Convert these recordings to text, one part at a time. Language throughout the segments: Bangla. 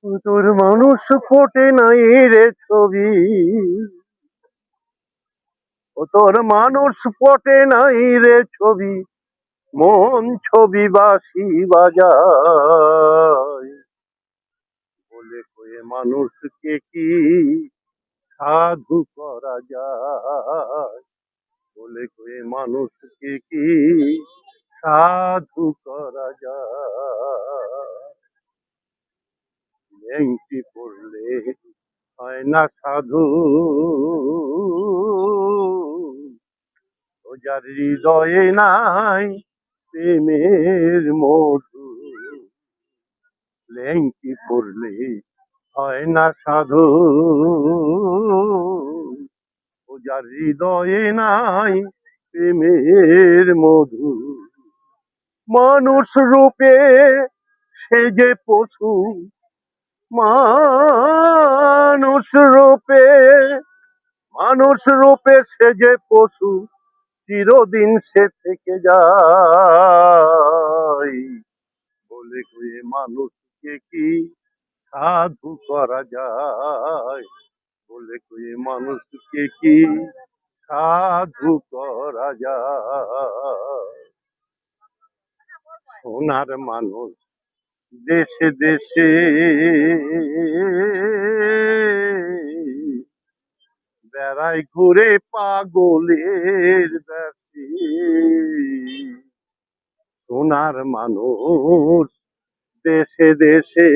তোর মানুষ ফোটে নাই রে ছবি, ও তোর মানুষ ফোটে নাই রে ছবি, মন ছবি বাসি বাজায়। বলে কয়ে মানুষকে কি সাধু করা যায়, বলে কয়ে মানুষকে কি সাধু করা যায়। নেংটি পড়লে হয় না সাধু, ও যার হৃদয়ে নাই প্রেমের মধু। লেংটি পড়লে হয় না সাধু, ও যার হৃদয়ে নাই প্রেমের মধু। মানুষ রূপে সে যে পশু, মানুষ রূপে মানুষ রূপে সে যে পশু, চিরদিন সে থেকে যায়। বলে কয়ে মানুষকে কি সাধু করা যায়, বলে কয়ে মানুষকে কি সাধু করা যায়। সোনার মানুষ দেশে দেশে বেড়াই ঘুরে পাগলের বেশি। সোনার মানুষ দেশে দেশে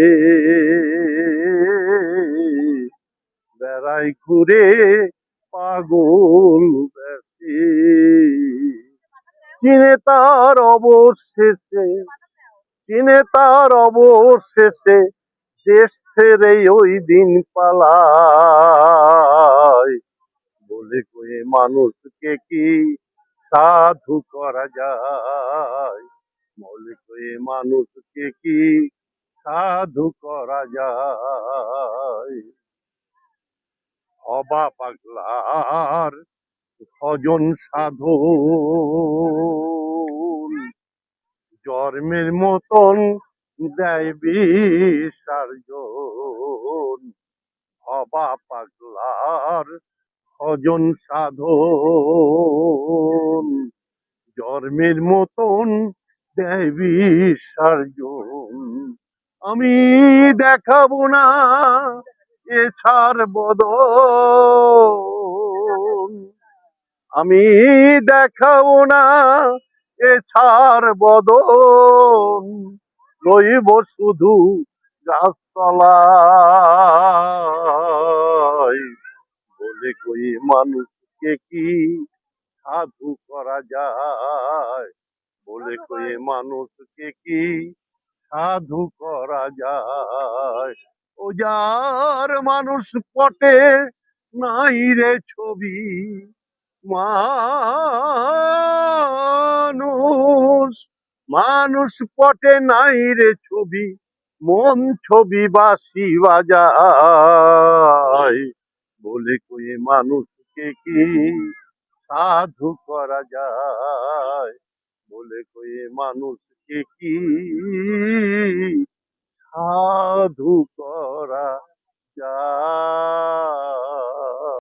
বেড়াই ঘুরে পাগল বেশি। চিনে তার অবশেষে, চিনে তার অবশেষে দেশ ছেড়ে ওই দিন পালায়। বলে কয়ে মানুষকে কি সাধু করা যায়, বলে কয়ে মানুষকে কি সাধু করা যায়। হবা পাগলার ভজন সাধন, জন্মের মতন দেয় বিসর্জন। হবা পাগলার ভজন সাধন, জন্মের মতন দেয় বিসর্জন। আমি দেখাবো না এ ছাড় বদন, আমি দেখাবো না এ ছাড় বদন, রইব শুধু গাছতলায়। বলে কই মানুষকে কি সাধু করা যায়, বলে কই মানুষকে কি সাধু করা যায়। ও যার মানুষ পটে নাই রে ছবি, মানুষ মানুষ পটে নাই রে ছবি, মন ছবি বাসি বাজায়। বলে কয়ে মানুষকে কি সাধু করা যায়, বলে কয়ে মানুষকে কি সাধু করা যায়।